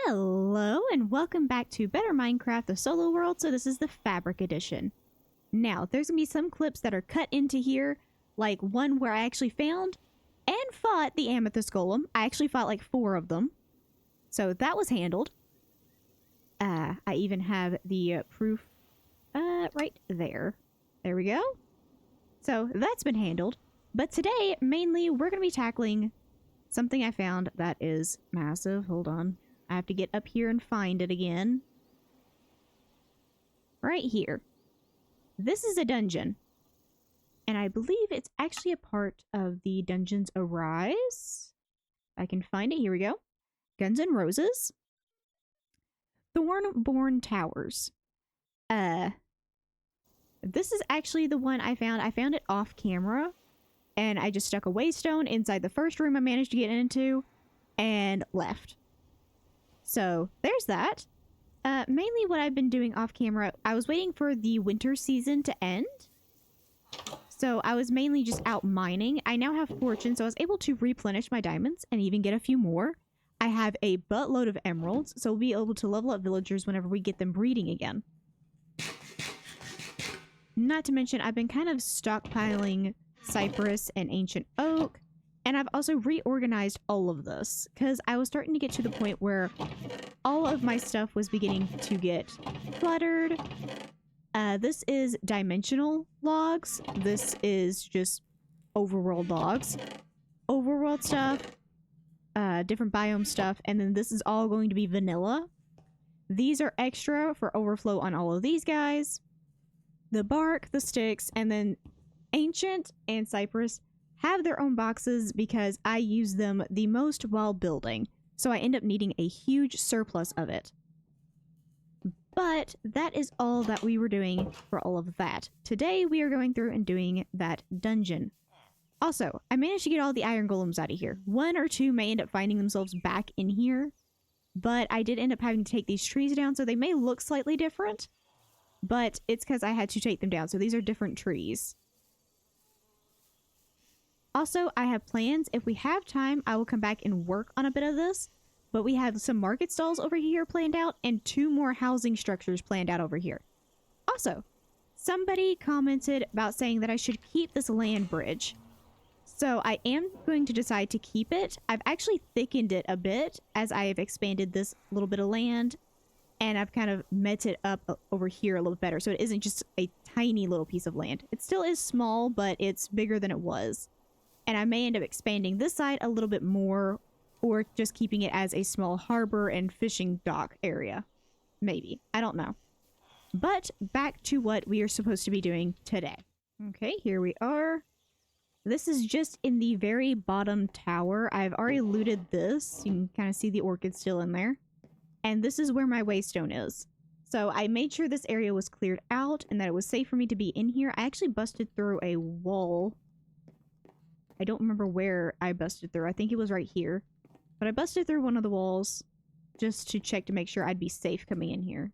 Hello and welcome back to Better Minecraft the Solo World. So this is the Fabric Edition. Now, there's going to be some clips that are cut into here, like one where I actually found and fought the Amethyst Golem. I actually fought like 4 of them. So that was handled. I even have the proof right there. There we go. So that's been handled. But today, mainly, we're going to be tackling something I found that is massive. Hold on. I have to get up here and find it again. Right here. This is a dungeon. And I believe it's actually a part of the Dungeons Arise. I can find it. Here we go. Guns N' Roses. Thorn Towers. This is actually the one I found. I found it off camera. And I just stuck a waystone inside the first room I managed to get into. And left. So, there's that. Mainly what I've been doing off camera, I was waiting for the winter season to end. So, I was mainly just out mining. I now have fortune, so I was able to replenish my diamonds and even get a few more. I have a buttload of emeralds, so we'll be able to level up villagers whenever we get them breeding again. Not to mention, I've been kind of stockpiling cypress and ancient oak. And I've also reorganized all of this because I was starting to get to the point where all of my stuff was beginning to get cluttered. This is dimensional logs. This is just overworld logs. Overworld stuff, different biome stuff, and then this is all going to be vanilla. These are extra for overflow on all of these guys. The bark, the sticks, and then ancient and cypress have their own boxes because I use them the most while building, so I end up needing a huge surplus of it. But that is all that we were doing for all of that. Today we are going through and doing that dungeon. Also, I managed to get all the iron golems out of here. 1 or 2 may end up finding themselves back in here, but I did end up having to take these trees down, so they may look slightly different, but it's because I had to take them down, so these are different trees. Also, I have plans. If we have time, I will come back and work on a bit of this. But we have some market stalls over here planned out and 2 more housing structures planned out over here. Also, somebody commented about saying that I should keep this land bridge. So I am going to decide to keep it. I've actually thickened it a bit as I have expanded this little bit of land. And I've kind of met it up over here a little better. So it isn't just a tiny little piece of land. It still is small, but it's bigger than it was. And I may end up expanding this side a little bit more, or just keeping it as a small harbor and fishing dock area. Maybe. I don't know. But back to what we are supposed to be doing today. Okay, here we are. This is just in the very bottom tower. I've already looted this. You can kind of see the orchid still in there. And this is where my waystone is. So I made sure this area was cleared out and that it was safe for me to be in here. I actually busted through a wall. I don't remember where I busted through. I think it was right here. But I busted through one of the walls just to check to make sure I'd be safe coming in here.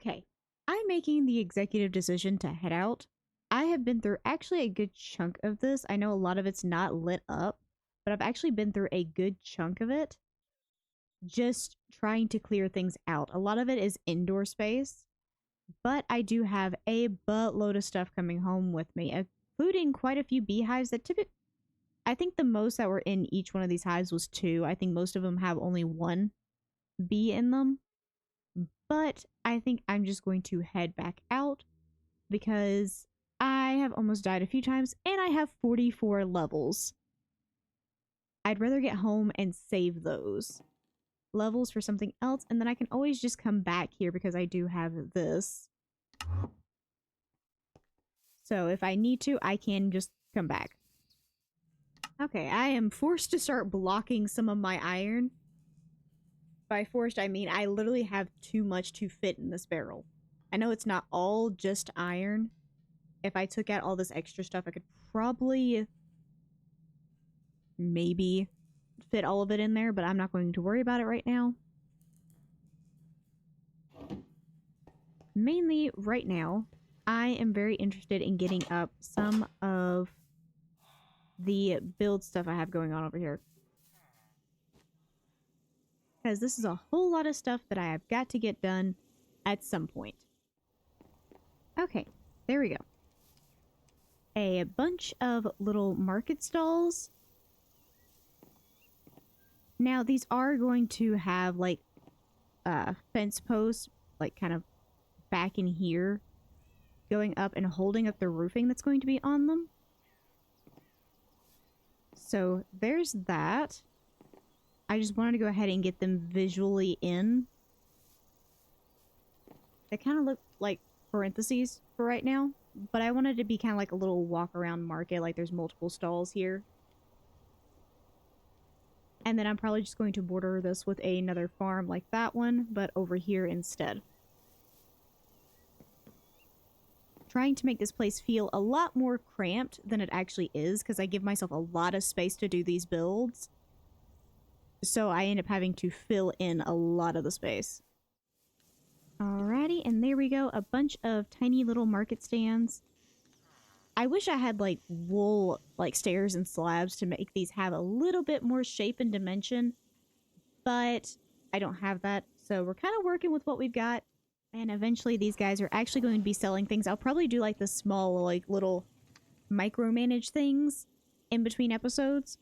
Okay, I'm making the executive decision to head out. I have been through actually a good chunk of this. I know a lot of it's not lit up, but I've actually been through a good chunk of it just trying to clear things out. A lot of it is indoor space, but I do have a buttload of stuff coming home with me, including quite a few beehives that typically, I think the most that were in each one of these hives was 2. I think most of them have only 1 bee in them. But I think I'm just going to head back out because I have almost died a few times and I have 44 levels. I'd rather get home and save those levels for something else, and then I can always just come back here because I do have this. So if I need to, I can just come back. Okay, I am forced to start blocking some of my iron. By forced, I mean I literally have too much to fit in this barrel. I know it's not all just iron. If I took out all this extra stuff, I could probably maybe fit all of it in there, but I'm not going to worry about it right now. Mainly right now, I am very interested in getting up some of the build stuff I have going on over here. Because this is a whole lot of stuff that I have got to get done at some point. Okay, there we go. A bunch of little market stalls. Now, these are going to have, like, fence posts, like, kind of back in here, going up and holding up the roofing that's going to be on them. So, there's that. I just wanted to go ahead and get them visually in. They kind of look like parentheses for right now, but I wanted to be kind of like a little walk-around market, like there's multiple stalls here. And then I'm probably just going to border this with another farm like that one, but over here instead. Trying to make this place feel a lot more cramped than it actually is, because I give myself a lot of space to do these builds. So I end up having to fill in a lot of the space. Alrighty, and there we go. A bunch of tiny little market stands. I wish I had like wool, like stairs and slabs to make these have a little bit more shape and dimension, but I don't have that. So we're kind of working with what we've got. And eventually these guys are actually going to be selling things. I'll probably do like the small, like little micromanage things in between episodes.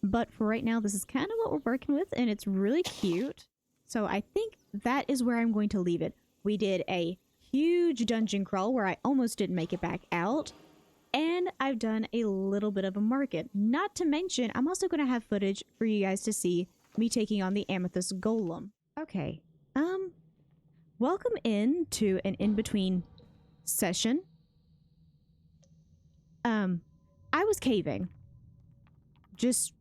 But for right now, this is kind of what we're working with, and it's really cute. So I think that is where I'm going to leave it. We did a huge dungeon crawl where I almost didn't make it back out. And I've done a little bit of a market. Not to mention, I'm also going to have footage for you guys to see me taking on the Amethyst Golem. Okay, welcome in to an in-between session. I was caving. Just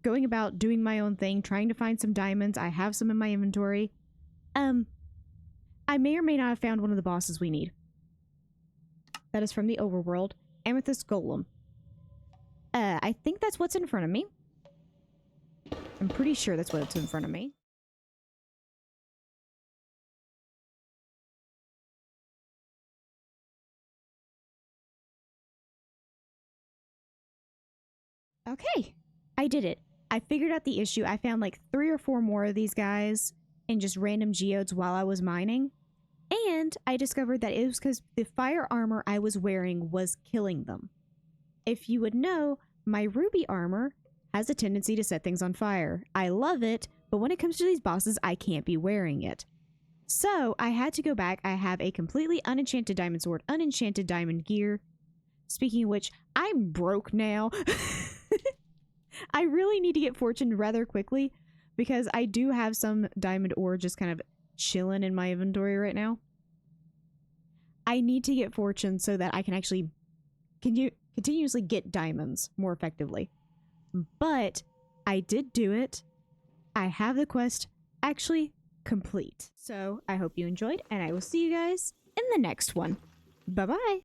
going about doing my own thing, trying to find some diamonds. I have some in my inventory. I may or may not have found one of the bosses we need. That is from the overworld. Amethyst Golem. I think that's what's in front of me. I'm pretty sure that's what's in front of me. Okay, I did it. I figured out the issue. I found like 3 or 4 more of these guys in just random geodes while I was mining. And I discovered that it was because the fire armor I was wearing was killing them. If you would know, my ruby armor has a tendency to set things on fire. I love it, but when it comes to these bosses, I can't be wearing it. So I had to go back. I have a completely unenchanted diamond sword, unenchanted diamond gear. Speaking of which, I'm broke now. I really need to get fortune rather quickly because I do have some diamond ore just kind of chilling in my inventory right now. I need to get fortune so that I can actually continuously get diamonds more effectively. But I did do it. I have the quest actually complete. So I hope you enjoyed, and I will see you guys in the next one. Bye-bye.